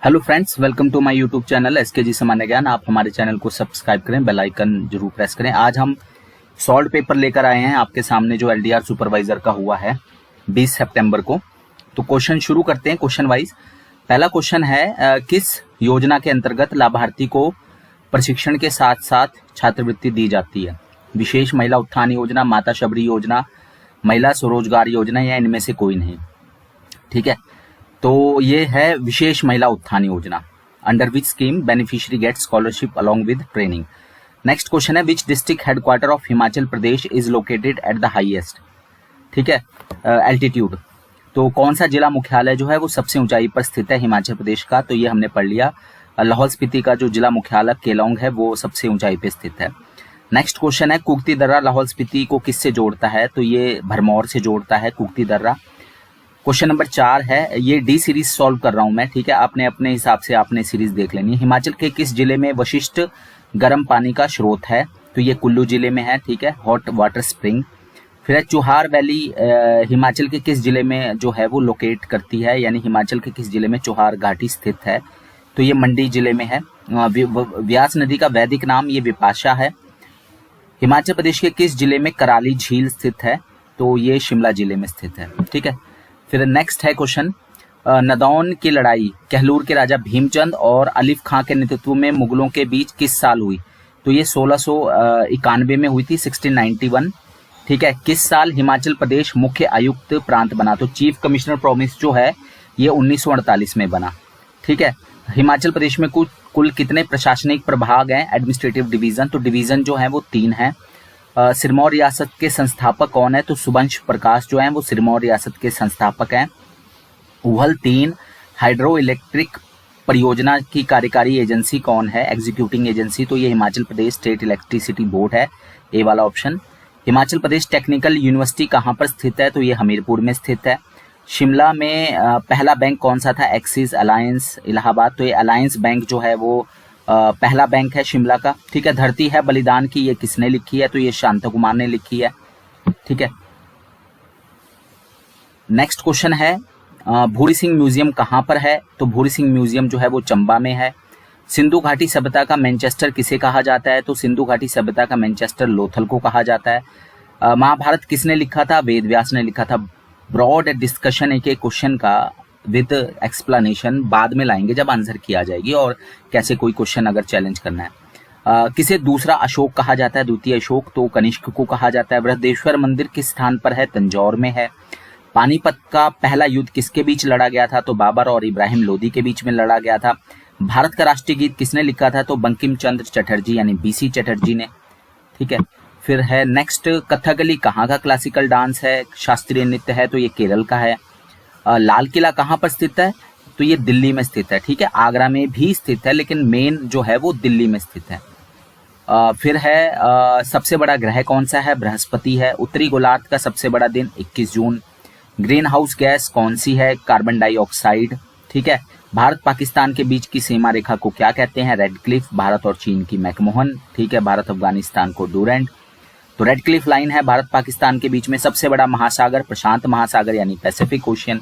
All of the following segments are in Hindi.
Hello friends, welcome to my YouTube channel SKG सामान्य ज्ञान। आप हमारे चैनल को सब्सक्राइब करें, बेल आइकन जरूर प्रेस करें। आज हम सॉल्व पेपर लेकर आए हैं आपके सामने, जो एलडीआर सुपरवाइजर का हुआ है 20 सितंबर को। तो क्वेश्चन शुरू करते हैं क्वेश्चन वाइज। पहला क्वेश्चन है, किस योजना के अंतर्गत लाभार्थी को प्रशिक्षण के साथ साथ छात्रवृत्ति दी जाती है? विशेष महिला उत्थान योजना, माता शबरी योजना, महिला स्वरोजगार योजना, या इनमें से कोई नहीं। ठीक है, तो ये है विशेष Mahila Utthan Yojana, under which scheme beneficiary get scholarship along with training. Next question है, which district headquarter of Himachal Pradesh is located at the highest, ठीक है, एल्टीट्यूड। तो कौन सा जिला मुख्यालय जो है वो सबसे ऊंचाई पर स्थित है हिमाचल प्रदेश का? तो ये हमने पढ़ लिया, लाहौल स्पीति का जो जिला मुख्यालय केलोंग है वो सबसे ऊंचाई पे स्थित है। नेक्स्ट क्वेश्चन है, कुगती दर्रा लाहौल स्पीति को किससे जोड़ता है? तो ये भरमौर से जोड़ता है कुगती दर्रा। क्वेश्चन नंबर 4 है, ये डी सीरीज सॉल्व कर रहा हूं मैं, ठीक है, आपने अपने हिसाब से आपने सीरीज देख लेनी है। हिमाचल के किस जिले में वशिष्ठ गर्म पानी का स्रोत है? तो ये कुल्लू जिले में है, ठीक है, हॉट वाटर स्प्रिंग। फिर है चौहार वैली हिमाचल के किस जिले में जो है वो लोकेट करती है, यानी हिमाचल के किस जिले में चौहार घाटी स्थित है? तो ये मंडी जिले में है। व्यास नदी का वैदिक नाम ये विपाशा है। हिमाचल प्रदेश के किस जिले में कराली झील स्थित है? तो ये शिमला जिले में स्थित है। ठीक है, फिर नेक्स्ट है क्वेश्चन, नदौन की लड़ाई कहलूर के राजा भीमचंद और अलीफ खां के नेतृत्व में मुगलों के बीच किस साल हुई? तो ये 1691 में हुई थी, 1691। ठीक है, किस साल हिमाचल प्रदेश मुख्य आयुक्त प्रांत बना? तो चीफ कमिश्नर प्रोविंस जो है ये 1948 में बना। ठीक है, हिमाचल प्रदेश में कुल कितने प्रशासनिक प्रभाग हैं, एडमिनिस्ट्रेटिव डिवीजन? तो डिवीजन जो है वो 3 है। सिरमौर रियासत के संस्थापक कौन है? तो सुबंश प्रकाश जो है वो सिरमौर रियासत के संस्थापक हैं। उहल 3 हाइड्रो इलेक्ट्रिक परियोजना की कार्यकारी एजेंसी कौन है, एग्जीक्यूटिंग एजेंसी? तो ये Himachal Pradesh state electricity board है, ए वाला option. Himachal Pradesh technical university कहाँ पर स्थित है? तो ये हमीरपुर में स्थित है। शिमला में पहला बैंक कौन सा था? Axis alliance Allahabad. तो ये अलायंस बैंक जो है वो पहला बैंक है शिमला का। ठीक है, धरती है बलिदान की ये किसने लिखी है? तो ये शांता कुमार ने लिखी है। ठीक है, नेक्स्ट क्वेश्चन है, भूरी सिंह म्यूजियम कहाँ पर है? तो भूरी सिंह म्यूजियम जो है वो चंबा में है। सिंधु घाटी सभ्यता का मैनचेस्टर किसे कहा जाता है? तो सिंधु घाटी सभ्यता का मैनचेस्टर लोथल को कहा जाता है। महाभारत किसने लिखा था? वेद व्यास ने लिखा था। ब्रॉड डिस्कशन एक क्वेश्चन का विद एक्सप्लेनेशन बाद में लाएंगे जब आंसर किया जाएगी, और कैसे कोई क्वेश्चन अगर चैलेंज करना है। किसे दूसरा अशोक कहा जाता है? द्वितीय अशोक। तो कनिष्क को कहा जाता है। बृहदेश्वर मंदिर किस स्थान पर है? तंजौर में है। पानीपत का पहला युद्ध किसके बीच लड़ा गया था? तो बाबर और इब्राहिम लोदी के बीच में लड़ा गया था। भारत का राष्ट्रीय गीत किसने लिखा था? तो बंकिम चंद्र चटर्जी यानी बीसी चटर्जी ने। ठीक है, फिर है नेक्स्ट, कथकली कहाँ का क्लासिकल डांस है, शास्त्रीय नृत्य है? तो ये केरल का है। लाल किला कहाँ पर स्थित है? तो ये दिल्ली में स्थित है। ठीक है, आगरा में भी स्थित है, लेकिन मेन जो है वो दिल्ली में स्थित है। फिर है सबसे बड़ा ग्रह कौन सा है? बृहस्पति है। उत्तरी गोलार्ध का सबसे बड़ा दिन 21 जून। ग्रीन हाउस गैस कौन सी है? Carbon dioxide. ठीक है, भारत पाकिस्तान के बीच की सीमा रेखा को क्या कहते हैं? Red Cliff. भारत और चीन की मैकमोहन। ठीक है, भारत अफगानिस्तान को डूरेंट। तो रेड क्लिफ लाइन है भारत पाकिस्तान के बीच में। सबसे बड़ा महासागर प्रशांत महासागर यानी पैसिफिक ओशियन।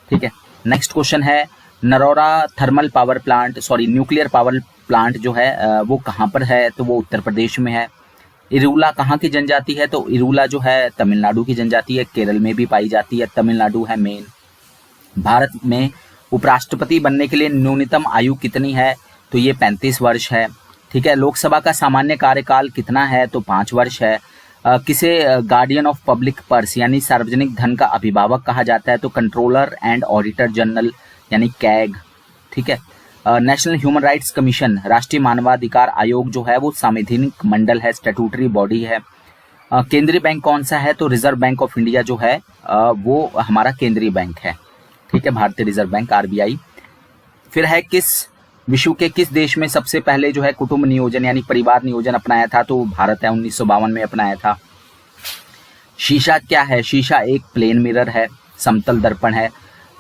ठीक है, नेक्स्ट क्वेश्चन है, Narora thermal power plant nuclear power plant जो है वो कहाँ पर है? तो वो उत्तर प्रदेश में है। इरूला कहाँ की जनजाति है? तो इरूला जो है तमिलनाडु की जनजाति है, केरल में भी पाई जाती है, तमिलनाडु है मेन। भारत में उपराष्ट्रपति बनने के लिए न्यूनतम आयु कितनी है? तो ये 35 वर्ष है। ठीक है, लोकसभा का सामान्य कार्यकाल कितना है? तो 5 वर्ष है। किसे गार्डियन ऑफ पब्लिक पर्स यानी सार्वजनिक धन का अभिभावक कहा जाता है? तो कंट्रोलर एंड ऑडिटर जनरल यानी कैग। ठीक है, नेशनल ह्यूमन राइट्स कमीशन राष्ट्रीय मानवाधिकार आयोग जो है वो संवैधानिक मंडल है, स्टैट्यूटरी बॉडी है। केंद्रीय बैंक कौन सा है? तो रिजर्व बैंक ऑफ इंडिया जो है वो हमारा केंद्रीय बैंक है। ठीक है, भारतीय रिजर्व बैंक, आरबीआई। फिर है, विश्व के किस देश में सबसे पहले जो है कुटुंब नियोजन यानी परिवार नियोजन अपनाया था? तो भारत है, 1952 में अपनाया था। शीशा क्या है? शीशा एक प्लेन मिरर है, समतल दर्पण है।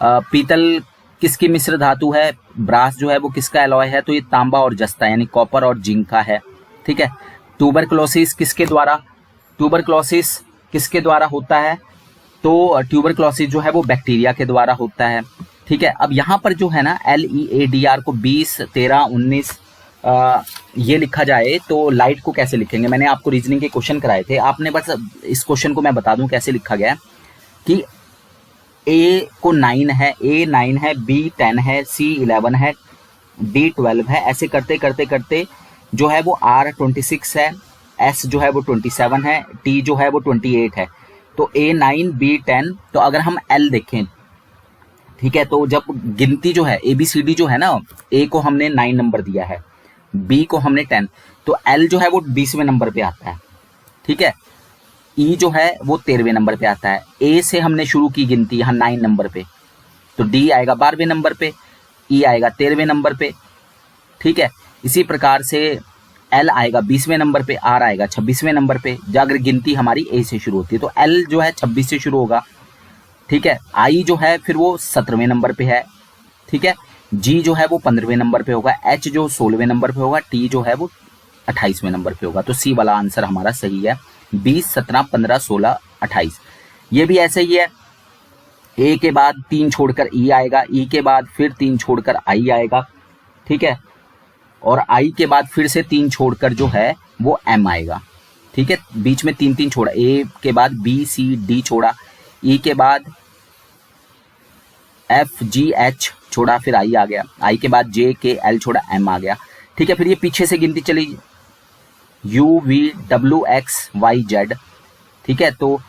पीतल किसकी मिश्र धातु है? ब्रास जो है वो किसका एलॉय है? तो ये तांबा और जस्ता यानी कॉपर और जिंक का है। ठीक है, ट्यूबरक्लोसिस किसके द्वारा होता है? तो ट्यूबरक्लोसिस जो है वो बैक्टीरिया के द्वारा होता है। ठीक है, अब यहाँ पर जो है ना LEADR को 20, 13, 19 ये लिखा जाए तो लाइट को कैसे लिखेंगे? मैंने आपको रीजनिंग के क्वेश्चन कराए थे, आपने बस इस क्वेश्चन को मैं बता दूं कैसे लिखा गया है कि A को 9 है, A 9 है, B 10 है, C 11 है, D 12 है, ऐसे करते करते करते जो है वो R 26 है, S जो है वो 27 है, T जो है वो 28 है। तो A 9, B 10, तो अगर हम L देखें, ठीक है, तो जब गिनती जो है ABCD जो है ना, A को हमने 9 नंबर दिया है, B को हमने 10, तो L जो है वो 20वें नंबर पे आता है, ठीक है, E जो है वो 13वें नंबर पे आता है, A से हमने शुरू की गिनती यहाँ 9 नंबर पे, तो D आएगा 12वें नंबर पे, E आएगा 13वें नंबर पे, ठीक है। इसी प्रकार से L आएगा 20वें नंबर पे, R आएगा 26वें नंबर पे, अगर गिनती हमारी A से शुरू होती है तो L जो है 26 से शुरू होगा, ठीक है। I जो है फिर वो 17वें नंबर पे है, ठीक है। G जो है वो 15वें नंबर पे होगा, H जो 16वें नंबर पे होगा, T जो है वो 28वें नंबर पे होगा। तो C वाला आंसर हमारा सही है, 20, 17, 15, 16, 28। ये भी ऐसे ही है, A के बाद 3 छोड़कर E आएगा, E के बाद फिर 3 छोड़कर I आएगा, ठीक है, और I के बाद फिर से 3 छोड़कर जो है वो M आएगा, ठीक है। बीच में 3 छोड़ा, A के बाद B, C, D छोड़ा, E के बाद F, G, H छोड़ा, फिर I आ गया, I के बाद J, K, L छोड़ा, M आ गया, ठीक है। फिर ये पीछे से गिनती चली U, V, W, X, Y, Z, ठीक है। तो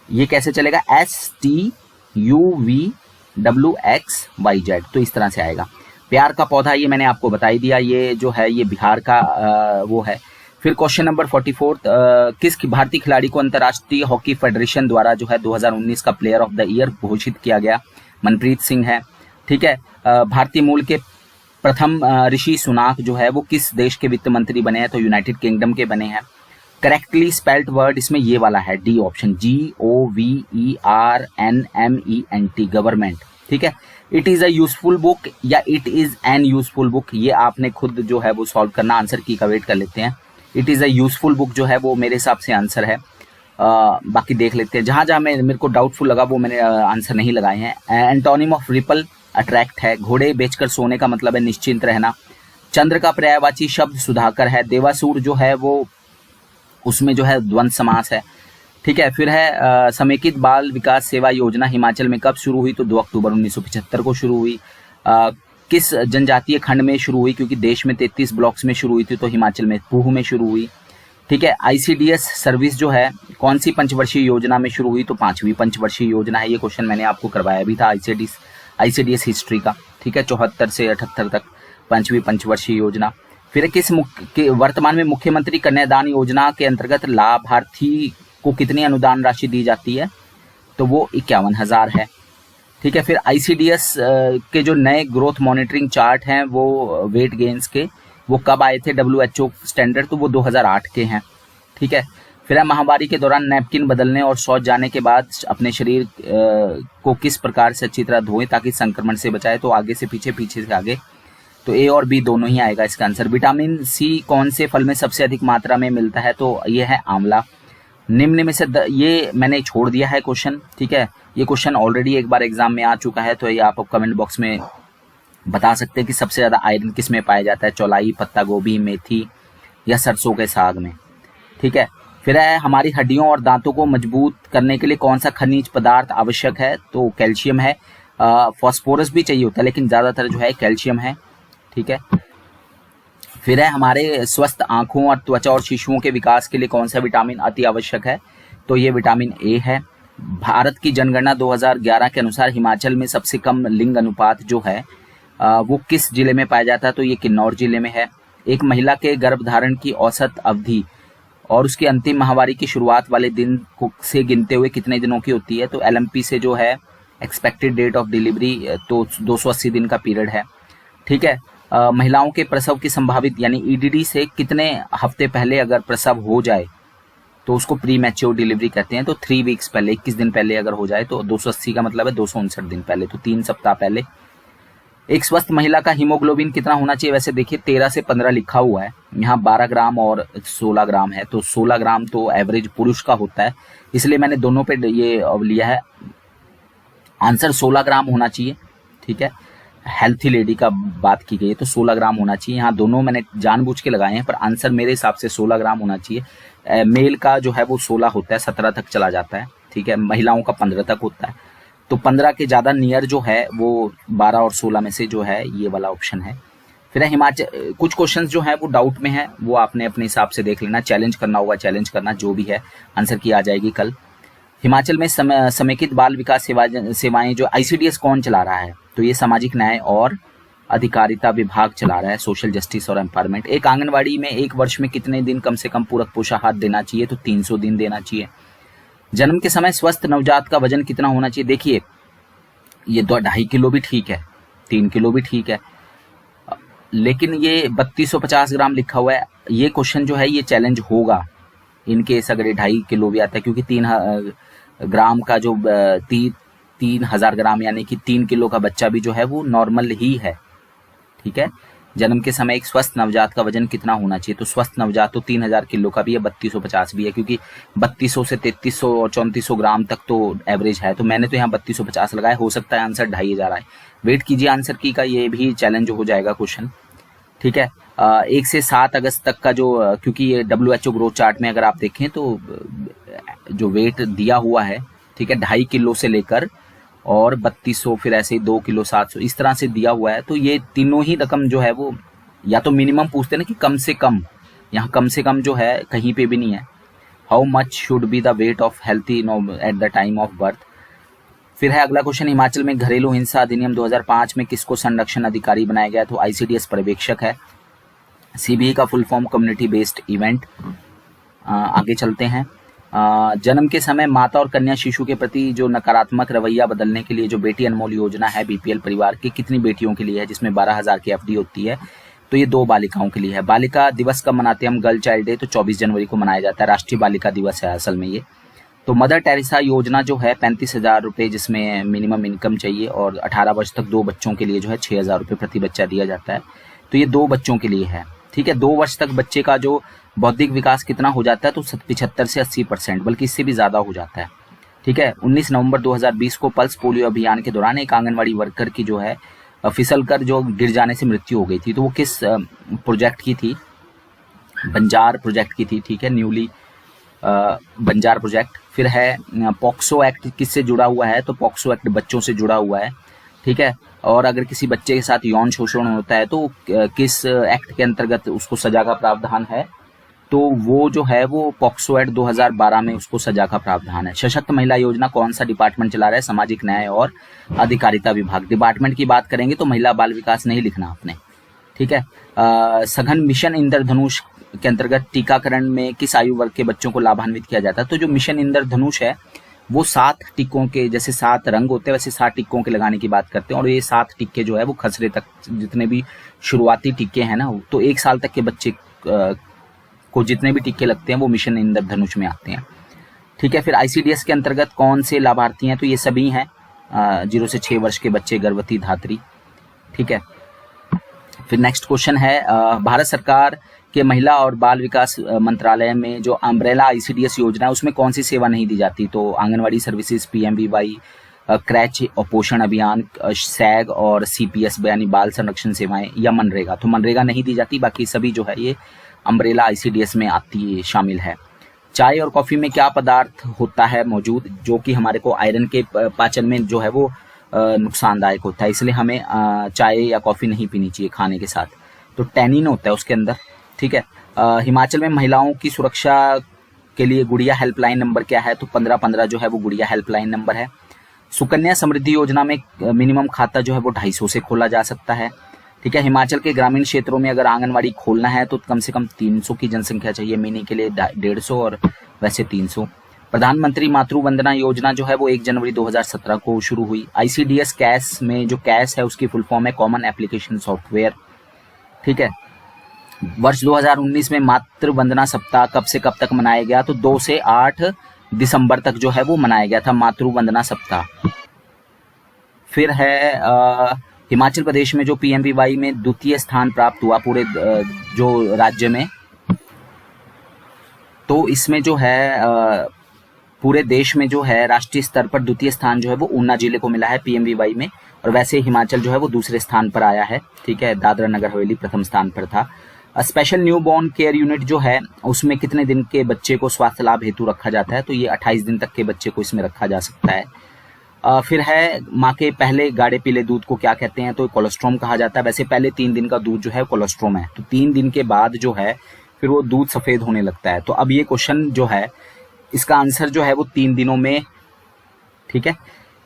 ये कैसे चलेगा? S, T, U, V, W, X, Y, Z, तो इस तरह से आएगा। प्यार का पौधा ये मैंने आपको बता ही दिया, ये जो है ये बिहार का वो है। फिर क्वेश्चन नंबर 44, किस भारतीय खिलाड़ी को अंतर्राष्ट्रीय हॉकी फेडरेशन द्वारा जो है 2019 का प्लेयर ऑफ द ईयर घोषित किया गया? मनप्रीत सिंह है, ठीक है। भारतीय मूल के प्रथम ऋषि सुनाक जो है वो किस देश के वित्त मंत्री बने हैं? तो यूनाइटेड किंगडम के बने हैं। करेक्टली स्पेल्ड वर्ड इसमें ये वाला है, डी ऑप्शन, GOVERNMENT, गवर्नमेंट, ठीक है। It is a useful book या it is an useful book, ये आपने खुद जो है वो सॉल्व करना, आंसर की का वेट कर लेते हैं। It is a useful book जो है वो मेरे हिसाब से आंसर है। बाकी देख लेते हैं, जहां जहां मेरे को डाउटफुल लगा वो मैंने आंसर नहीं लगाए हैं। एंटोनिम ऑफ रिपल अट्रैक्ट है, घोड़े बेचकर सोने का मतलब है निश्चिंत रहना। चंद्र का पर्यायवाची शब्द सुधाकर है। देवासुर जो है वो उसमें जो है द्वंद्व समास है, ठीक है। फिर है समेकित बाल विकास सेवा योजना हिमाचल में कब शुरू हुई? तो 2 अक्टूबर 1975 को शुरू हुई। किस जनजातीय खंड में शुरू हुई? क्योंकि देश में 33 ब्लॉक्स में शुरू हुई थी, तो हिमाचल में पूह में शुरू हुई, ठीक है। ICDS सर्विस जो है कौन सी पंचवर्षीय योजना में शुरू हुई? तो 5वीं पंचवर्षीय योजना है। ये क्वेश्चन मैंने आपको करवाया भी था ICDS हिस्ट्री का, ठीक है, 74 से 78 तक 5वीं पंचवर्षीय योजना। फिर वर्तमान में मुख्यमंत्री कन्यादान योजना के अंतर्गत लाभार्थी को कितनी अनुदान राशि दी जाती है? तो वो 51,000 है, ठीक है। फिर ICDS के जो नए ग्रोथ मॉनिटरिंग चार्ट हैं वो वेट गेन्स के, वो कब आए थे WHO स्टैंडर्ड? तो वो 2008 के हैं, ठीक है। फिर है महामारी के दौरान नैपकिन बदलने और शौच जाने के बाद अपने शरीर को किस प्रकार से अच्छी तरह धोएं ताकि संक्रमण से बचाए? तो आगे से पीछे, पीछे से आगे, तो A और B दोनों ही आएगा इसका आंसर। विटामिन C कौन से फल में सबसे अधिक मात्रा में मिलता है? तो ये है आंवला। निम्न में से ये मैंने छोड़ दिया है क्वेश्चन, ठीक है। ये क्वेश्चन ऑलरेडी एक बार एग्जाम में आ चुका है, तो ये आप कमेंट बॉक्स में बता सकते हैं कि सबसे ज्यादा आयरन किस में पाया जाता है? चौलाई, पत्ता गोभी, मेथी या सरसों के साग में, ठीक है। फिर है हमारी हड्डियों और दांतों को मजबूत करने के लिए कौन सा खनिज पदार्थ आवश्यक है? तो कैल्शियम है। फॉस्फोरस भी चाहिए होता है लेकिन ज्यादातर जो है कैल्शियम है, ठीक है। फिर है हमारे स्वस्थ आंखों और त्वचा और शिशुओं के विकास के लिए कौन सा विटामिन अति आवश्यक है? तो ये विटामिन A है। भारत की जनगणना 2011 के अनुसार हिमाचल में सबसे कम लिंग अनुपात जो है वो किस जिले में पाया जाता है? तो ये किन्नौर जिले में है। एक महिला के गर्भधारण की औसत अवधि और उसकी अंतिम माहवारी की शुरुआत वाले दिन से गिनते हुए कितने दिनों की होती है? तो LMP से जो है एक्सपेक्टेड डेट ऑफ डिलीवरी, तो 280 दिन का पीरियड है, ठीक है। महिलाओं के प्रसव की संभावित यानी EDD से कितने हफ्ते पहले अगर प्रसव हो जाए तो उसको प्री मैच्योर डिलीवरी कहते हैं। तो 3 वीक्स पहले, 21 दिन पहले अगर हो जाए तो 280 का मतलब है 259 दिन पहले, तो 3 सप्ताह पहले। एक स्वस्थ महिला का हीमोग्लोबिन कितना होना चाहिए? वैसे देखिए 13 से 15 लिखा हुआ है, यहाँ 12 ग्राम और 16 ग्राम है, तो 16 ग्राम तो एवरेज पुरुष का होता है, इसलिए मैंने दोनों पे ये लिया है। आंसर 16 ग्राम होना चाहिए, ठीक है। हेल्थी लेडी का बात की गई है तो 16 ग्राम होना चाहिए। यहाँ दोनों मैंने जानबूझ के लगाए हैं पर आंसर मेरे हिसाब से 16 ग्राम होना चाहिए। मेल का जो है वो 16 होता है, 17 तक चला जाता है, ठीक है। महिलाओं का 15 तक होता है। तो 15 के ज़्यादा नियर जो है वो 12 और 16 में से जो है ये वाला ऑप्शन है। फिर है हिमाचल, कुछ क्वेश्चंस जो है वो डाउट में है, वो आपने अपने हिसाब से देख लेना, चैलेंज करना होगा, चैलेंज करना, जो भी है आंसर की आ जाएगी कल। हिमाचल में समेकित बाल विकास सेवाएं जो ICDS कौन चला रहा है, तो ये सामाजिक न्याय और अधिकारिता विभाग चला रहा है, सोशल जस्टिस और एम्पावरमेंट। एक आंगनवाड़ी में एक वर्ष में कितने दिन कम से कम पूरक पोषाहार देना चाहिए, तो 300 दिन देना चाहिए। जन्म के समय स्वस्थ नवजात का वजन कितना होना चाहिए, देखिए ये 2.5 किलो भी ठीक है, 3 किलो भी ठीक है, लेकिन ये 3250 ग्राम लिखा हुआ है। ये क्वेश्चन जो है ये चैलेंज होगा इनकेस अगर ये 2.5 किलो भी आता है, क्योंकि 3 ग्राम का जो 3000 ग्राम यानी कि 3 किलो का बच्चा भी जो है वो नॉर्मल ही है, ठीक है। जन्म के समय एक स्वस्थ नवजात का वजन कितना होना चाहिए, तो स्वस्थ नवजात तो 3000 किलो का भी है, 3250 भी है, क्योंकि 3200 से 3300 और 3400 ग्राम तक तो एवरेज है। तो मैंने तो यहाँ 3250 लगाया, हो सकता है आंसर 2500 आए। वेट कीजिए आंसर की का, ये भी चैलेंज हो जाएगा क्वेश्चन, ठीक है। 1 से 7 अगस्त तक का जो, क्योंकि ये WHO ग्रोथ चार्ट में अगर आप देखें तो जो वेट दिया हुआ है, ठीक है, 2.5 किलो से लेकर और 3200, फिर ऐसे ही 2 किलो 700 इस तरह से दिया हुआ है। तो ये तीनों ही रकम जो है वो या तो मिनिमम पूछते हैं ना कि कम से कम, यहाँ कम से कम जो है कहीं पे भी नहीं है। How much should be the weight of healthy at the time of birth. फिर है अगला क्वेश्चन, हिमाचल में घरेलू हिंसा अधिनियम 2005 में किसको संरक्षण अधिकारी बनाया गया, तो ICDS पर्यवेक्षक है। CBE का full form community based event. आगे चलते हैं। जन्म के समय माता और कन्या शिशु के प्रति जो नकारात्मक रवैया बदलने के लिए जो बेटी अनमोल योजना है BPL परिवार की कितनी बेटियों के लिए है, जिसमें 12,000 की FD होती है, तो ये 2 बालिकाओं के लिए है। बालिका दिवस कब मनाते हैं हम, गर्ल चाइल्ड डे, तो 24 जनवरी को मनाया जाता है, राष्ट्रीय बालिका दिवस है असल में ये। तो मदर टेरेसा योजना जो है 35,000 रुपये, जिसमें मिनिमम इनकम चाहिए, और 18 वर्ष तक 2 बच्चों के लिए जो है 6,000 रुपये प्रति बच्चा दिया जाता है। तो ये 2 बच्चों के लिए है, ठीक है। 2 वर्ष तक बच्चे का जो बौद्धिक विकास कितना हो जाता है, तो 75 से 80%, बल्कि इससे भी ज़्यादा हो जाता है, ठीक है। 19 नवंबर 2020 को पल्स पोलियो अभियान के दौरान एक आंगनवाड़ी वर्कर की जो है फिसल कर जो गिर जाने से मृत्यु हो गई थी, तो वो किस प्रोजेक्ट की थी, बंजार प्रोजेक्ट की थी, ठीक है, न्यूली बंजार प्रोजेक्ट। फिर है पॉक्सो एक्ट किससे जुड़ा हुआ है, तो पॉक्सो एक्ट बच्चों से जुड़ा हुआ है, ठीक है। और अगर किसी बच्चे के साथ यौन शोषण होता है तो किस एक्ट के अंतर्गत उसको सजा का प्रावधान है, तो वो जो है वो पॉक्सो एक्ट 2012 में उसको सजा का प्रावधान है। सशक्त महिला योजना कौन सा डिपार्टमेंट चला रहा है, सामाजिक न्याय और अधिकारिता विभाग। डिपार्टमेंट की बात करेंगे तो महिला बाल विकास नहीं लिखना आपने, ठीक है। सघन मिशन इंद्रधनुष के अंतर्गत टीकाकरण में किस आयु वर्ग के बच्चों को लाभान्वित किया जाता है, तो जो मिशन इंद्रधनुष है वो 7 टिक्कों के, जैसे 7 रंग होते हैं वैसे 7 टिक्कों के लगाने की बात करते हैं, और ये 7 टिक्के जो है वो खसरे तक जितने भी शुरुआती टिक्के हैं ना, तो 1 साल तक के बच्चे को जितने भी टिक्के लगते हैं वो मिशन इंद्रधनुष में आते हैं, ठीक है। फिर ICDS के अंतर्गत कौन से लाभार्थी हैं, तो ये सभी हैं 0 से 6 वर्ष के बच्चे, गर्भवती, धात्री, ठीक है। फिर नेक्स्ट क्वेश्चन है, भारत सरकार के महिला और बाल विकास मंत्रालय में जो अम्ब्रेला ICDS योजना है उसमें कौन सी सेवा नहीं दी जाती, तो आंगनवाड़ी सर्विसेज, PMVY, क्रैच और पोषण अभियान, सैग और CPS यानी बाल संरक्षण सेवाएं, या मनरेगा। तो मनरेगा नहीं दी जाती, बाकी सभी जो है ये अम्ब्रेला ICDS में आती है, शामिल है। चाय और कॉफ़ी में क्या पदार्थ होता है मौजूद, जो कि हमारे को आयरन के पाचन में जो है वो नुकसानदायक होता है, इसलिए हमें चाय या कॉफ़ी नहीं पीनी चाहिए खाने के साथ। तो टैनिन होता है उसके अंदर, ठीक है। हिमाचल में महिलाओं की सुरक्षा के लिए गुड़िया हेल्पलाइन नंबर क्या है, तो 1515 जो है वो गुड़िया हेल्पलाइन नंबर है। सुकन्या समृद्धि योजना में मिनिमम खाता जो है वो 250 से खोला जा सकता है, ठीक है। हिमाचल के ग्रामीण क्षेत्रों में अगर आंगनवाड़ी खोलना है तो कम से कम 300 की जनसंख्या चाहिए, मिनी के लिए 150 और वैसे 300। प्रधानमंत्री मातृ वंदना योजना जो है वो 1 जनवरी 2017 को शुरू हुई। ICDS कैश में जो कैश है उसकी फुल फॉर्म है कॉमन एप्लीकेशन सॉफ्टवेयर, ठीक है। वर्ष 2019 में मातृ वंदना सप्ताह कब से कब तक मनाया गया, तो 2 से 8 दिसंबर तक जो है वो मनाया गया था मातृ वंदना सप्ताह। फिर है हिमाचल प्रदेश में जो PMVY में द्वितीय स्थान प्राप्त हुआ पूरे जो राज्य में, तो इसमें जो है पूरे देश में जो है राष्ट्रीय स्तर पर द्वितीय स्थान जो है वो ऊना जिले को मिला है PMVY में, और वैसे हिमाचल जो है वो दूसरे स्थान पर आया है, ठीक है। दादरा नगर हवेली प्रथम स्थान पर था। Special new born care unit जो है उसमें कितने दिन के बच्चे को स्वास्थ्य लाभ हेतु रखा जाता है, तो ये 28 दिन तक के बच्चे को इसमें रखा जा सकता है। फिर है माँ के पहले गाढ़े पीले दूध को क्या कहते हैं, तो कोलेस्ट्रॉम कहा जाता है। वैसे पहले 3 दिन का दूध जो है कोलेस्ट्रॉम है, तो 3 दिन के बाद जो है फिर वो दूध सफेद होने लगता है। तो अब ये क्वेश्चन जो है इसका आंसर जो है वो 3 दिनों में, ठीक है,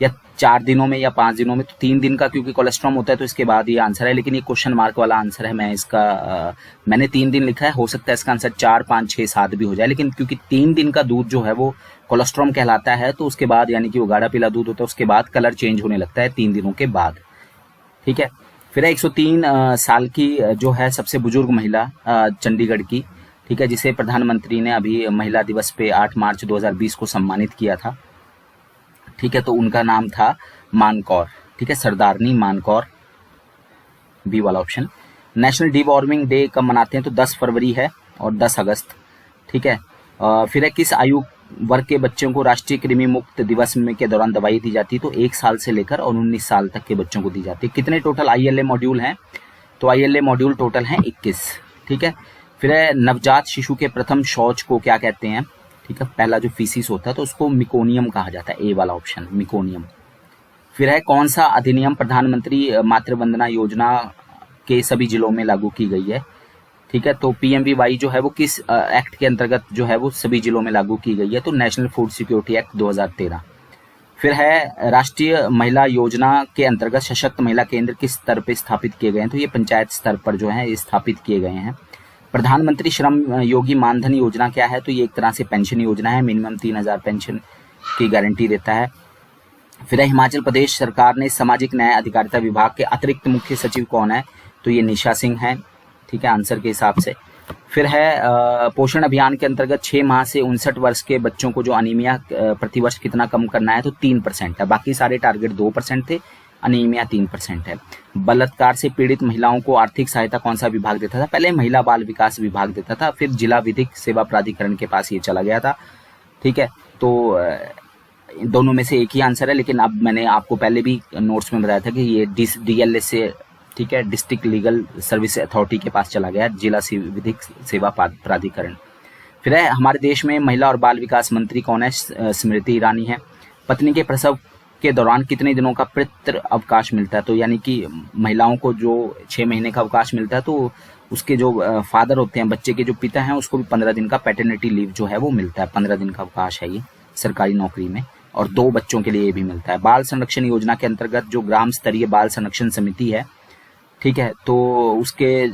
या 4 दिनों में या 5 दिनों में। तो 3 दिन का क्योंकि कोलेस्ट्रॉम होता है तो इसके बाद ये आंसर है, लेकिन ये क्वेश्चन मार्क वाला आंसर है। मैंने 3 दिन लिखा है, हो सकता है इसका आंसर 4, 5, 6, 7 भी हो जाए, लेकिन क्योंकि 3 दिन का दूध जो है वो कोलेस्ट्रॉम कहलाता है, तो उसके बाद यानी कि वो गाढ़ा पीला दूध होता है, उसके बाद कलर चेंज होने लगता है 3 दिनों के बाद, ठीक है। फिर 103 साल की जो है सबसे बुजुर्ग महिला चंडीगढ़ की, ठीक है, जिसे प्रधानमंत्री ने अभी महिला दिवस पे 8 मार्च 2020 को सम्मानित किया था, ठीक है। तो उनका नाम था मानकौर, ठीक है, सरदारनी मानकौर, बी वाला option. National D warming day कब मनाते हैं, तो 10 फरवरी है और 10 अगस्त, ठीक है। फिर है किस आयु वर्ग के बच्चों को राष्ट्रीय कृमि मुक्त दिवस में के दौरान दवाई दी जाती है, तो 1 साल से लेकर और 19 साल तक के बच्चों को दी जाती है। कितने टोटल ILA मॉड्यूल हैं, तो ILA मॉड्यूल टोटल हैं 21, ठीक है। फिर है नवजात शिशु के प्रथम शौच को क्या कहते हैं, ठीक है, पहला जो फीसिस होता है तो उसको मिकोनियम कहा जाता है, ए वाला ऑप्शन मिकोनियम। फिर है कौन सा अधिनियम प्रधानमंत्री मातृवंदना योजना के सभी जिलों में लागू की गई है, ठीक है। तो PMVY जो है वो किस एक्ट के अंतर्गत जो है वो सभी जिलों में लागू की गई है, तो नेशनल फूड सिक्योरिटी एक्ट 2013। फिर है राष्ट्रीय महिला योजना के अंतर्गत सशक्त महिला केंद्र किस स्तर पर स्थापित किए गए हैं, तो ये पंचायत स्तर पर जो है स्थापित किए गए हैं। प्रधानमंत्री श्रम योगी मानधन योजना क्या है, तो ये एक तरह से पेंशन योजना है, मिनिमम 3000 पेंशन की गारंटी देता है। फिर है हिमाचल प्रदेश सरकार ने सामाजिक न्याय अधिकारिता विभाग के अतिरिक्त मुख्य सचिव कौन है, तो ये निशा सिंह है, ठीक है, आंसर के हिसाब से। फिर है पोषण अभियान के अंतर्गत 6 माह से 59 वर्ष के बच्चों को जो अनीमिया प्रतिवर्ष कितना कम करना है, तो 3% है, बाकी सारे टारगेट 2% थे, अनीमिया 3% है। बलात्कार से पीड़ित महिलाओं को आर्थिक सहायता कौन सा विभाग देता था, पहले महिला बाल विकास विभाग देता था, फिर जिला विधिक सेवा प्राधिकरण के पास ये चला गया था, ठीक है। तो दोनों में से एक ही आंसर है, लेकिन अब मैंने आपको पहले भी नोट्स में बताया था कि ये DLS से, ठीक है, डिस्ट्रिक्ट लीगल सर्विस अथॉरिटी के पास चला गया, जिला विधिक सेवा प्राधिकरण। फिर है हमारे देश में महिला और बाल विकास मंत्री कौन है, स्मृति ईरानी है। पत्नी के प्रसव के दौरान कितने दिनों का पितृ अवकाश मिलता है, तो यानी कि महिलाओं को जो 6 महीने का अवकाश मिलता है, तो उसके जो फादर होते हैं, बच्चे के जो पिता हैं, उसको भी 15 दिन का पैटर्निटी लीव जो है वो मिलता है। 15 दिन का अवकाश है ये सरकारी नौकरी में, और 2 बच्चों के लिए भी मिलता है। बाल संरक्षण योजना के अंतर्गत जो ग्राम स्तरीय बाल संरक्षण समिति है, ठीक है, तो उसके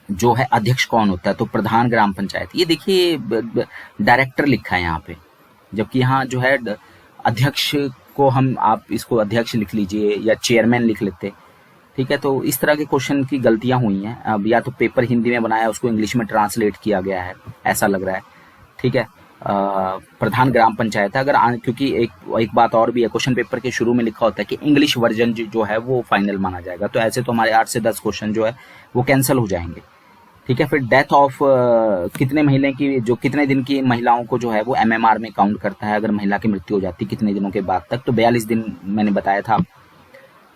जो है अध्यक्ष कौन होता है, तो प्रधान ग्राम पंचायत। ये देखिए डायरेक्टर लिखा है यहाँ पे, जबकि यहाँ जो है अध्यक्ष को आप इसको अध्यक्ष लिख लीजिए या चेयरमैन लिख लेते, ठीक है। तो इस तरह के क्वेश्चन की गलतियां हुई हैं। अब या तो पेपर हिंदी में बनाया, उसको इंग्लिश में ट्रांसलेट किया गया है, ऐसा लग रहा है, ठीक है। प्रधान ग्राम पंचायत है। क्योंकि एक बात और भी है, क्वेश्चन पेपर के शुरू में लिखा होता है कि इंग्लिश वर्जन जो है वो फाइनल माना जाएगा, तो ऐसे तो हमारे 8 से 10 क्वेश्चन जो है वो कैंसिल हो जाएंगे, ठीक है। फिर डेथ ऑफ कितने महीने की, जो कितने दिन की महिलाओं को जो है वो MMR में काउंट करता है, अगर महिला की मृत्यु हो जाती है कितने दिनों के बाद तक, तो 42 दिन मैंने बताया था,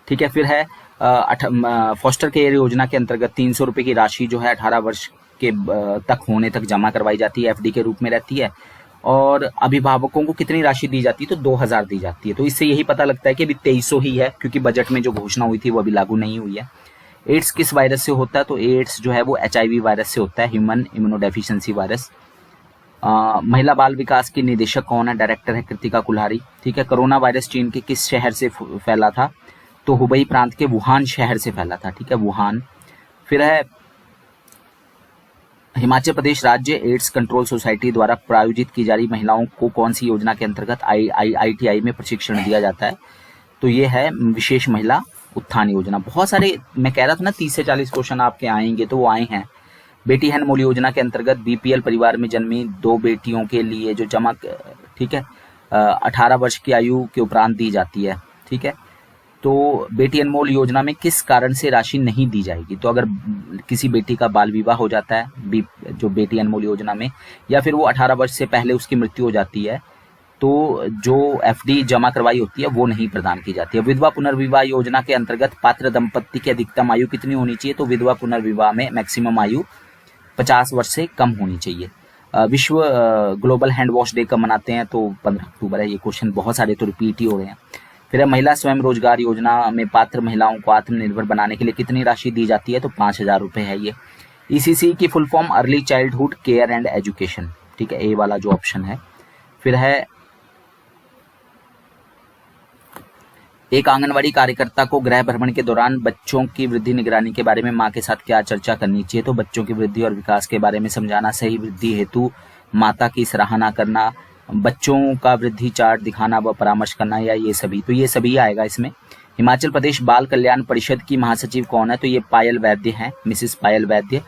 ठीक है। फिर है फॉस्टर केयर योजना के अंतर्गत 300 रुपये की राशि जो है 18 वर्ष के तक होने तक जमा करवाई जाती है, FD के रूप में रहती है। और अभिभावकों को कितनी राशि दी जाती है, तो 2000 दी जाती है। तो इससे यही पता लगता है कि अभी 2300 ही है, क्योंकि बजट में जो घोषणा हुई थी वो अभी लागू नहीं हुई है। एड्स किस वायरस से होता है, तो एड्स जो है वो HIV वायरस से होता है, ह्यूमन इम्यूनोडेफिशिएंसी वायरस। महिला बाल विकास की निदेशक कौन है, डायरेक्टर है कृतिका कुल्हारी, ठीक है। कोरोना वायरस चीन के किस शहर से फैला था, तो हुबई प्रांत के वुहान शहर से फैला था, ठीक है, वुहान। फिर है हिमाचल प्रदेश राज्य एड्स कंट्रोल सोसाइटी द्वारा प्रायोजित की जा रही महिलाओं को कौन सी योजना के अंतर्गत ITI में प्रशिक्षण दिया जाता है, तो ये है विशेष महिला उत्थान योजना। बहुत सारे, मैं कह रहा था ना 30 से 40 क्वेश्चन आपके आएंगे, तो वो आए हैं। बेटी है अनमोल योजना के अंतर्गत BPL परिवार में जन्मी 2 बेटियों के लिए जो जमा, ठीक है, 18 वर्ष की आयु के उपरांत दी जाती है, ठीक है। तो बेटी अनमोल योजना में किस कारण से राशि नहीं दी जाएगी, तो अगर किसी बेटी का बाल विवाह हो जाता है जो बेटी अनमोल योजना में, या फिर वो 18 वर्ष से पहले उसकी मृत्यु हो जाती है, तो जो एफडी जमा करवाई होती है वो नहीं प्रदान की जाती है। विधवा पुनर्विवाह योजना के अंतर्गत पात्र दंपत्ति की अधिकतम आयु कितनी होनी चाहिए? तो विधवा पुनर्विवाह में मैक्सिमम आयु 50 वर्ष से कम होनी चाहिए। विश्व ग्लोबल हैंड वॉश डे कब मनाते हैं? तो 15 अक्टूबर है। ये क्वेश्चन बहुत सारे तो रिपीट ही हो रहे हैं। फिर है महिला स्वयं रोजगार योजना में पात्र महिलाओं को आत्मनिर्भर बनाने के लिए कितनी राशि दी जाती है? तो 5,000 रुपये है ये। ईसीसी की full form early childhood care and education, ठीक है, ए वाला जो ऑप्शन है। फिर है एक आंगनवाड़ी कार्यकर्ता को गृह भ्रमण के दौरान बच्चों की वृद्धि निगरानी के बारे में मां के साथ क्या चर्चा करनी चाहिए? तो बच्चों की वृद्धि और विकास के बारे में समझाना, सही वृद्धि हेतु माता की सराहना करना, बच्चों का वृद्धि चार्ट दिखाना व परामर्श करना, या ये सभी? तो ये सभी आएगा इसमें। हिमाचल प्रदेश बाल कल्याण परिषद की महासचिव कौन है? तो ये पायल वैद्य हैं, मिसेस पायल वैद्य।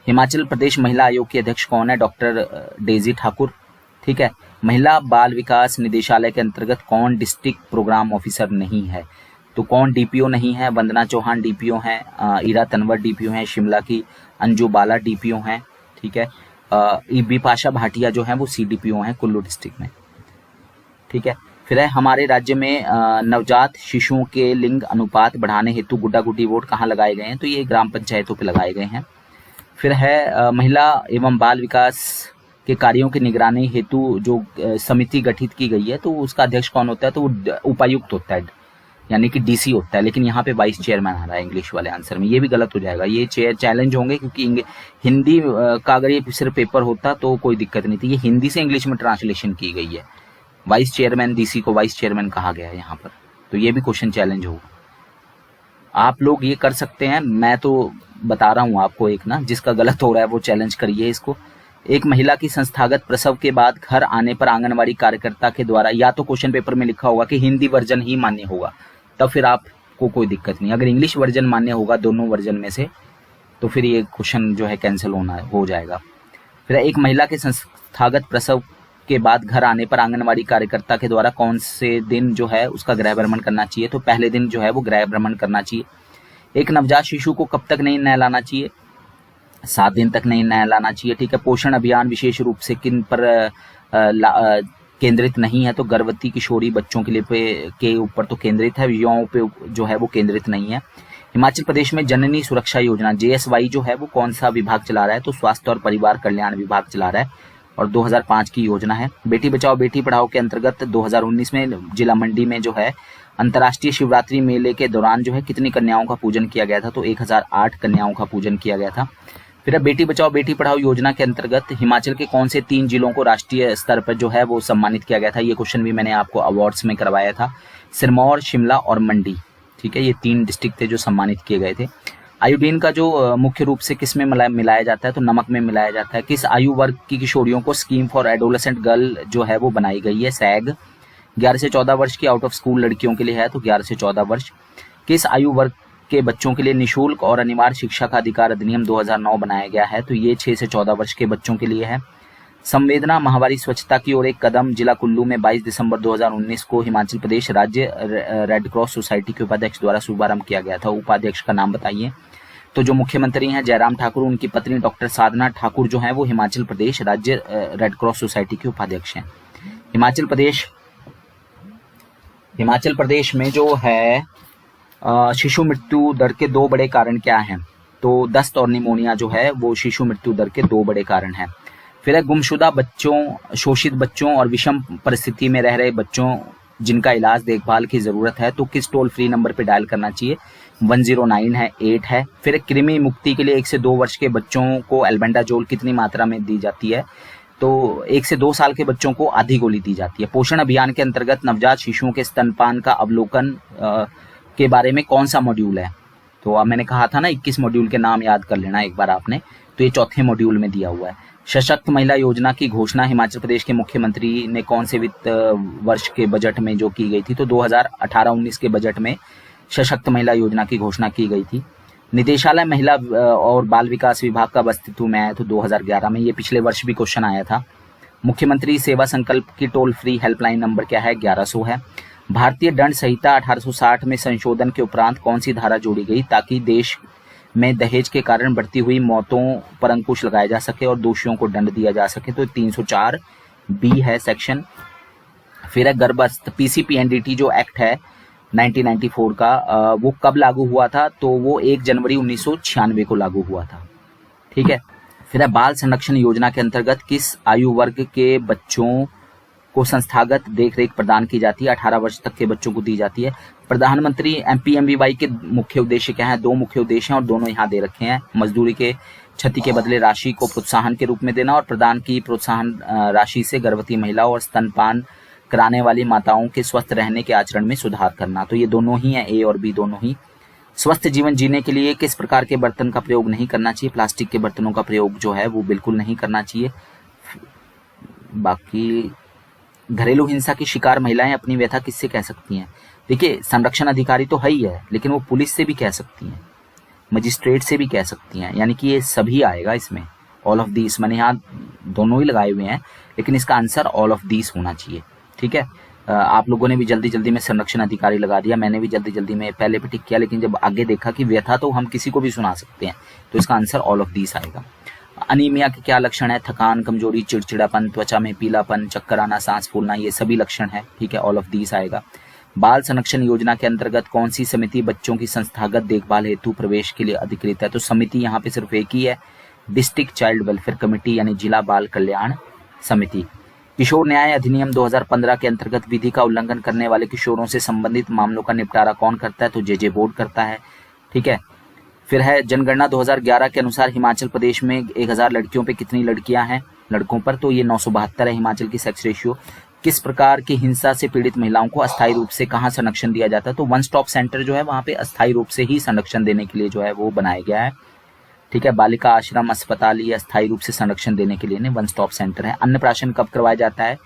हिमाचल प्रदेश महिला आयोग की अध्यक्ष कौन है? डॉक्टर डेजी ठाकुर, ठीक है। महिला बाल विकास निदेशालय के अंतर्गत कौन डिस्ट्रिक्ट प्रोग्राम ऑफिसर नहीं है? तो कौन डीपीओ नहीं है? वंदना चौहान डीपीओ हैं, ईरा तनवर डीपीओ हैं, शिमला की अंजू बाला डीपीओ हैं, ठीक है। बिपाशा भाटिया जो है वो सीडीपीओ हैं कुल्लू डिस्ट्रिक्ट में, ठीक है। फिर है हमारे राज्य में नवजात शिशुओं के लिंग अनुपात बढ़ाने हेतु गुड्डा गुड्डी वोट कहाँ लगाए गए हैं? तो ये ग्राम पंचायतों पे लगाए गए हैं। फिर है महिला एवं बाल विकास के कार्यों की निगरानी हेतु जो समिति गठित की गई है तो उसका अध्यक्ष कौन होता है? तो वो उपायुक्त होता है, यानी कि डीसी होता है। लेकिन यहाँ पे वाइस चेयरमैन आ रहा है इंग्लिश वाले आंसर में, ये भी गलत हो जाएगा। ये चैलेंज होंगे क्योंकि हिंदी का अगर ये सिर्फ पेपर होता तो कोई दिक्कत नहीं थी। ये हिंदी से इंग्लिश में ट्रांसलेशन की गई है। वाइस चेयरमैन डीसी को वाइस चेयरमैन कहा गया है यहाँ पर, तो ये भी क्वेश्चन चैलेंज होगा। आप लोग ये कर सकते हैं, मैं तो बता रहा हूँ आपको एक ना, जिसका गलत हो रहा है वो चैलेंज करिए इसको। एक महिला की संस्थागत प्रसव के बाद घर आने पर आंगनवाड़ी कार्यकर्ता के द्वारा, या तो क्वेश्चन पेपर में लिखा होगा कि हिंदी वर्जन ही मान्य होगा, तब फिर आपको कोई दिक्कत नहीं। अगर इंग्लिश वर्जन मान्य होगा दोनों वर्जन में से, तो फिर ये क्वेश्चन जो है कैंसिल हो जाएगा। फिर एक महिला के संस्थागत प्रसव के बाद घर आने पर आंगनवाड़ी कार्यकर्ता के द्वारा कौन से दिन जो है उसका गृह भ्रमण करना चाहिए? तो पहले दिन जो है वो गृह भ्रमण करना चाहिए। एक नवजात शिशु को कब तक नहीं नहलाना चाहिए? 7 दिन तक नहीं नहलाना चाहिए, ठीक है। पोषण अभियान विशेष रूप से किन पर केंद्रित नहीं है? तो गर्भवती किशोरी बच्चों के लिए के ऊपर तो केंद्रित है, युवाओं पे जो है वो केंद्रित नहीं है। हिमाचल प्रदेश में जननी सुरक्षा योजना JSY जो है वो कौन सा विभाग चला रहा है? तो स्वास्थ्य और परिवार कल्याण विभाग चला रहा है और 2005 की योजना है। बेटी बचाओ बेटी पढ़ाओ के अंतर्गत 2019 में जिला मंडी में जो है अंतर्राष्ट्रीय शिवरात्रि मेले के दौरान जो है कितनी कन्याओं का पूजन किया गया था? तो 1008 कन्याओं का पूजन किया गया था। फिर बेटी बचाओ बेटी पढ़ाओ योजना के अंतर्गत हिमाचल के कौन से 3 जिलों को राष्ट्रीय स्तर पर जो है वो सम्मानित किया गया था? ये क्वेश्चन भी मैंने आपको अवार्ड्स में करवाया था। सिरमौर, शिमला और मंडी, ठीक है, ये 3 डिस्ट्रिक्ट थे जो सम्मानित किए गए थे। आयोडीन का जो मुख्य रूप से किस में मिलाया जाता है? तो नमक में मिलाया जाता है। किस आयु वर्ग की किशोरियों को स्कीम फॉर एडोलेसेंट गर्ल जो है वो बनाई गई है? सैग। 11 से 14 वर्ष की आउट ऑफ स्कूल लड़कियों के लिए है, तो 11 से 14 वर्ष। किस आयु वर्ग के बच्चों के लिए निःशुल्क और अनिवार्य शिक्षा का अधिकार अधिनियम 2009 बनाया गया है? तो ये 6 से 14 वर्ष के बच्चों के लिए है। संवेदना माहवारी स्वच्छता की ओर एक कदम, जिला कुल्लू में 22 दिसंबर 2019 को हिमाचल प्रदेश राज्य रेड क्रॉस सोसाइटी के उपाध्यक्ष द्वारा शुभारंभ किया गया था। उपाध्यक्ष का नाम बताइए। तो जो मुख्यमंत्री हैं जयराम ठाकुर, उनकी पत्नी डॉक्टर साधना ठाकुर जो है वो हिमाचल प्रदेश राज्य रेड क्रॉस सोसाइटी के उपाध्यक्ष हैं। हिमाचल प्रदेश में जो है शिशु मृत्यु दर के 2 बड़े कारण क्या हैं? तो दस्त और निमोनिया जो है वो शिशु मृत्यु दर के 2 बड़े कारण हैं। फिर है गुमशुदा बच्चों, शोषित बच्चों और विषम परिस्थिति में रह रहे बच्चों जिनका इलाज देखभाल की जरूरत है, तो किस टोल फ्री नंबर पे डायल करना चाहिए? 109 है, 8 है। फिर कृमि मुक्ति के लिए 1 से 2 वर्ष के बच्चों को एल्बेंडाजोल कितनी मात्रा में दी जाती है? तो 1 से 2 साल के बच्चों को आधी गोली दी जाती है। पोषण अभियान के अंतर्गत नवजात शिशुओं के स्तनपान का अवलोकन के बारे में कौन सा मॉड्यूल है? तो अब मैंने कहा था ना 21 मॉड्यूल के नाम याद कर लेना एक बार आपने, तो ये 4थे मॉड्यूल में दिया हुआ है। सशक्त महिला योजना की घोषणा हिमाचल प्रदेश के मुख्यमंत्री ने कौन से वित्त वर्ष के बजट में जो की गई थी? तो 2018-19 के बजट में सशक्त महिला योजना की घोषणा की गई थी। निदेशालय महिला और बाल विकास विभाग का अस्तित्व में आया तो 2011 में, ये पिछले वर्ष भी क्वेश्चन आया था। मुख्यमंत्री सेवा संकल्प की टोल फ्री हेल्पलाइन नंबर क्या है? 1100 है। भारतीय दंड संहिता 1860 में संशोधन के उपरांत कौन सी धारा जोड़ी गई ताकि देश में दहेज के कारण बढ़ती हुई मौतों पर अंकुश लगाया जा सके और दोषियों को दंड दिया जा सके? तो 304 बी है सेक्शन। फिर है गर्भस्थ, पीसीपीएनडीटी जो एक्ट है 1994 का, वो कब लागू हुआ था? तो वो 1 जनवरी 1996 को लागू हुआ था। ठीक है। फिर है बाल संरक्षण योजना के अंतर्गत किस आयु वर्ग के बच्चों को संस्थागत देखरेख प्रदान की जाती है? 18 वर्ष तक के बच्चों को दी जाती है। प्रधानमंत्री एमपीएमबीवाई के मुख्य उद्देश्य क्या है? 2 मुख्य उद्देश्य हैं और दोनों यहाँ दे रखे हैं। मजदूरी के क्षति के बदले राशि को प्रोत्साहन के रूप में देना और प्रदान की प्रोत्साहन राशि से गर्भवती महिलाओं और स्तनपान कराने वाली माताओं के स्वस्थ रहने के आचरण में सुधार करना। तो ये दोनों ही हैं, ए और बी दोनों ही। स्वस्थ जीवन जीने के लिए किस प्रकार के बर्तन का प्रयोग नहीं करना चाहिए? प्लास्टिक के बर्तनों का प्रयोग जो है वो बिल्कुल नहीं करना चाहिए। बाकी घरेलू हिंसा की शिकार महिलाएं अपनी व्यथा किससे कह सकती हैं? देखिए, संरक्षण अधिकारी तो है ही है, लेकिन वो पुलिस से भी कह सकती हैं, मजिस्ट्रेट से भी कह सकती हैं, यानी कि ये सभी आएगा इसमें। ऑल ऑफ दीस, मैंने यहाँ दोनों ही लगाए हुए हैं, लेकिन इसका आंसर ऑल ऑफ दीस होना चाहिए। ठीक है। आप लोगों ने भी जल्दी जल्दी में संरक्षण अधिकारी लगा दिया, मैंने भी जल्दी जल्दी में पहले पे टिक किया, लेकिन जब आगे देखा कि व्यथा तो हम किसी को भी सुना सकते हैं, तो इसका आंसर ऑल ऑफ दीस आएगा। अनीमिया के क्या लक्षण है? थकान, कमजोरी, चिड़चिड़ापन, त्वचा में पीलापन, चक्कर आना, सांस फूलना, ये सभी लक्षण है। ठीक है, ऑल ऑफ दीस आएगा। बाल संरक्षण योजना के अंतर्गत कौन सी समिति बच्चों की संस्थागत देखभाल हेतु प्रवेश के लिए अधिकृत है? तो समिति यहाँ पे सिर्फ एक ही है, डिस्ट्रिक्ट चाइल्ड वेलफेयर कमेटी, यानी जिला बाल कल्याण समिति। किशोर न्याय अधिनियम 2015 के अंतर्गत विधि का उल्लंघन करने वाले किशोरों से संबंधित मामलों का निपटारा कौन करता है? तो जेजे बोर्ड करता है। ठीक है। फिर है जनगणना 2011 के अनुसार हिमाचल प्रदेश में 1000 लड़कियों पे कितनी लड़कियां हैं लड़कों पर? तो ये 972 है हिमाचल की सेक्स रेशियो। किस प्रकार की हिंसा से पीड़ित महिलाओं को अस्थायी रूप से कहाँ संरक्षण दिया जाता है? तो वन स्टॉप सेंटर जो है वहाँ पे अस्थायी रूप से ही संरक्षण देने के लिए जो है वो बनाया गया है। ठीक है। बालिका आश्रम, अस्पताल, ये अस्थायी रूप से संरक्षण देने के लिए वन स्टॉप सेंटर है। अन्नप्राशन कब करवाया जाता है?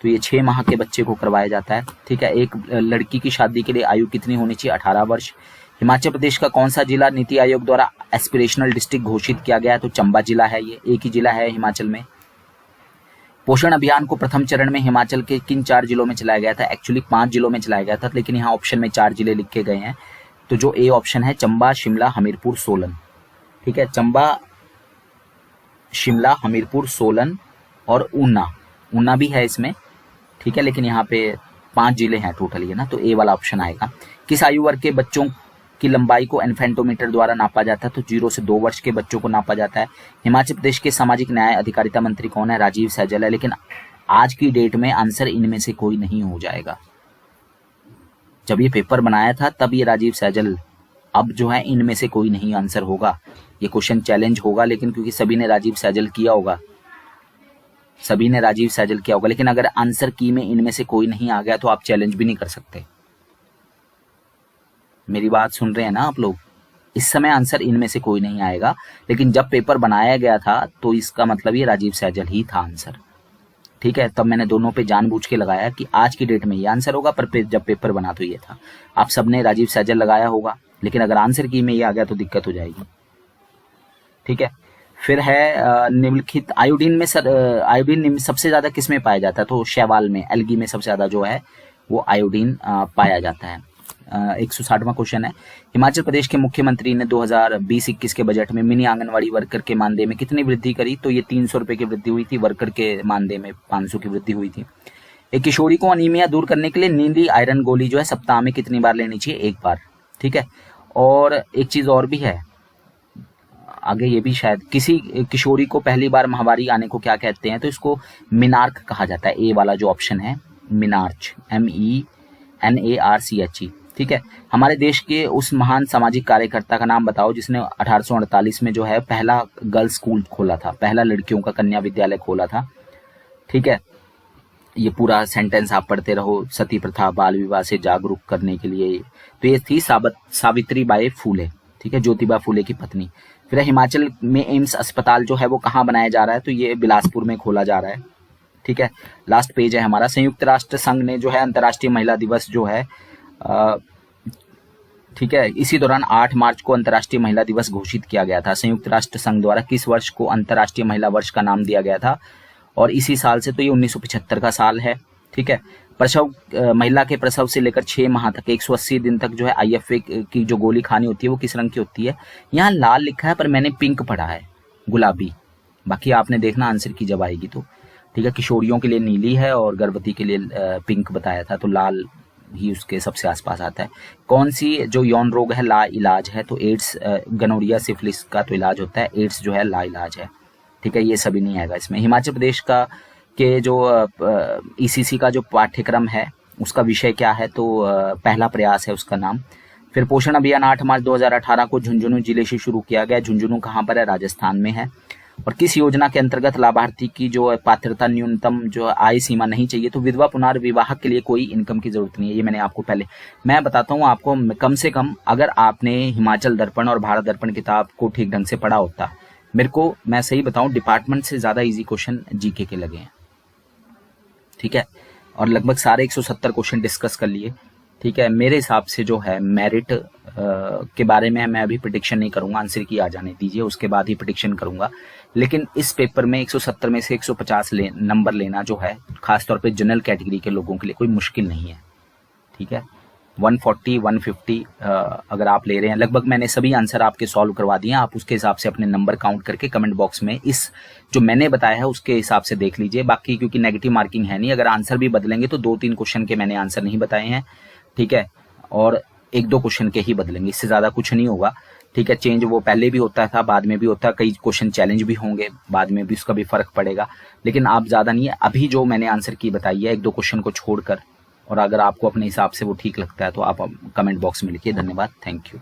तो ये 6 माह के बच्चे को करवाया जाता है। ठीक है। एक लड़की की शादी के लिए आयु कितनी होनी चाहिए? 18 वर्ष। हिमाचल प्रदेश का कौन सा जिला नीति आयोग द्वारा एस्पिरेशनल डिस्ट्रिक्ट घोषित किया गया है? तो चंबा जिला है, ये एक ही जिला है हिमाचल में। पोषण अभियान को प्रथम चरण में हिमाचल के किन 4 जिलों में चलाया गया था? एक्चुअली 5 जिलों में चलाया गया था, लेकिन यहाँ ऑप्शन में 4 जिले लिखे गए हैं। तो जो ए ऑप्शन है, चंबा, शिमला, हमीरपुर, सोलन। ठीक है। चंबा, शिमला, हमीरपुर, सोलन और ऊना भी है इसमें। ठीक है। लेकिन यहाँ पे 5 जिले हैं टोटल ये ना, तो ए वाला ऑप्शन आएगा। किस आयु वर्ग के बच्चों की लंबाई को इन्फेंटोमीटर द्वारा नापा जाता है? तो 0 से 2 वर्ष के बच्चों को नापा जाता है। हिमाचल प्रदेश के सामाजिक न्याय अधिकारिता मंत्री कौन है? राजीव सहजल है। लेकिन आज की डेट में आंसर इनमें से कोई नहीं हो जाएगा। जब ये पेपर बनाया था तब ये राजीव सहजल, अब जो है इनमें से कोई नहीं आंसर होगा। ये क्वेश्चन चैलेंज होगा, लेकिन क्योंकि सभी ने राजीव सहजल किया होगा, लेकिन अगर आंसर की में इनमें से कोई नहीं आ गया तो आप चैलेंज भी नहीं कर सकते। मेरी बात सुन रहे हैं ना आप लोग? इस समय आंसर इनमें से कोई नहीं आएगा, लेकिन जब पेपर बनाया गया था तो इसका मतलब ये राजीव सहजल ही था आंसर। ठीक है। तब मैंने दोनों पे जानबूझ के लगाया कि आज की डेट में ये आंसर होगा, पर जब पेपर बना तो ये था। आप सबने राजीव सहजल लगाया होगा, लेकिन अगर आंसर की में ये आ गया तो दिक्कत हो जाएगी। ठीक है। फिर है निम्नलिखित आयोडीन में आयोडीन सबसे ज्यादा किस में पाया जाता है? तो शैवाल में, एल्गी में सबसे ज्यादा जो है वो आयोडीन पाया जाता है। 160वां क्वेश्चन है, हिमाचल प्रदेश के मुख्यमंत्री ने 2020-21 के बजट में मिनी आंगनवाड़ी वर्कर के मानदेय में कितनी वृद्धि करी? तो ये 300 रुपए की वृद्धि हुई थी। वर्कर के मानदेय में 500 की वृद्धि हुई थी। एक किशोरी को अनीमिया दूर करने के लिए नीली आयरन गोली जो है सप्ताह में कितनी बार लेनी चाहिए? 1 बार। ठीक है। और एक चीज और भी है आगे, ये भी शायद किसी किशोरी को पहली बार माहवारी आने को क्या कहते हैं? तो इसको मिनार्क कहा जाता है। ए वाला जो ऑप्शन है मिनार्च, MENARCHE। ठीक है। हमारे देश के उस महान सामाजिक कार्यकर्ता का नाम बताओ जिसने 1848 में जो है पहला गर्ल्स स्कूल खोला था, पहला लड़कियों का कन्या विद्यालय खोला था। ठीक है। ये पूरा सेंटेंस आप पढ़ते रहो। सती प्रथा, बाल विवाह से जागरूक करने के लिए। तो ये थी सावित्री बाई फूले। ठीक है। ज्योतिबा फूले की पत्नी। फिर हिमाचल में एम्स अस्पताल जो है वो कहाँ बनाया जा रहा है? तो ये बिलासपुर में खोला जा रहा है। ठीक है। लास्ट पेज है हमारा। संयुक्त राष्ट्र संघ ने जो है अंतर्राष्ट्रीय महिला दिवस जो है ठीक है, इसी दौरान 8 मार्च को अंतर्राष्ट्रीय महिला दिवस घोषित किया गया था। संयुक्त राष्ट्र संघ द्वारा किस वर्ष को अंतर्राष्ट्रीय महिला वर्ष का नाम दिया गया था? और इसी साल से तो ये 1975 का साल है। ठीक है। महिला के प्रसव से लेकर 6 माह तक 180 दिन तक जो है IFA की जो गोली खानी होती है वो किस रंग की होती है? यहाँ लाल लिखा है पर मैंने पिंक पढ़ा है, गुलाबी। बाकी आपने देखना आंसर की जब आएगी तो। ठीक है, किशोरियों के लिए नीली है और गर्भवती के लिए पिंक बताया था, तो लाल ही उसके सबसे आसपास आता है। कौन सी जो यौन रोग है ला इलाज है, तो एड्स, गनोरिया, सिफिलिस का तो इलाज होता है, एड्स जो है ला इलाज है। ठीक है, ये सभी नहीं आएगा इसमें। हिमाचल प्रदेश का के जो ईसीसी का जो पाठ्यक्रम है उसका विषय क्या है, तो पहला प्रयास है उसका नाम। फिर पोषण अभियान 8 मार्च 2018 को झुंझुनू जिले से शुरू किया गया। झुंझुनू कहाँ पर है? राजस्थान में है। और किस योजना के अंतर्गत लाभार्थी की जो पात्रता न्यूनतम जो आय सीमा नहीं चाहिए, तो विधवा पुनर्विवाह के लिए कोई इनकम की जरूरत नहीं है। ये मैंने आपको पहले, मैं बताता हूँ आपको, कम से कम अगर आपने हिमाचल दर्पण और भारत दर्पण किताब को ठीक ढंग से पढ़ा होता, मेरे को मैं सही बताऊं डिपार्टमेंट से ज्यादा इजी क्वेश्चन जीके के लगे हैं। ठीक है, और लगभग सारे 170 क्वेश्चन डिस्कस कर लिए। ठीक है, मेरे हिसाब से जो है मेरिट के बारे में मैं अभी प्रेडिक्शन नहीं करूंगा, आंसर की आ जाने दीजिए, उसके बाद ही प्रेडिक्शन करूंगा। लेकिन इस पेपर में 170 में से 150 नंबर लेना जो है, खासतौर पे जनरल कैटेगरी के लोगों के लिए कोई मुश्किल नहीं है। ठीक है, 140 150 अगर आप ले रहे हैं, लगभग मैंने सभी आंसर आपके सॉल्व करवा दिए हैं। आप उसके हिसाब से अपने नंबर काउंट करके कमेंट बॉक्स में इस जो मैंने बताया है उसके हिसाब से देख लीजिए। बाकी क्योंकि नेगेटिव मार्किंग है नहीं, अगर आंसर भी बदलेंगे तो 2-3 क्वेश्चन के मैंने आंसर नहीं बताए हैं। ठीक है, और 1-2 क्वेश्चन के ही बदलेंगे, इससे ज्यादा कुछ नहीं होगा। ठीक है, चेंज वो पहले भी होता था, बाद में भी होता है, कई क्वेश्चन चैलेंज भी होंगे, बाद में भी उसका भी फर्क पड़ेगा, लेकिन आप ज्यादा नहीं है। अभी जो मैंने आंसर की बताई है 1-2 क्वेश्चन को छोड़कर, और अगर आपको अपने हिसाब से वो ठीक लगता है तो आप कमेंट बॉक्स में लिखिए। धन्यवाद, थैंक यू।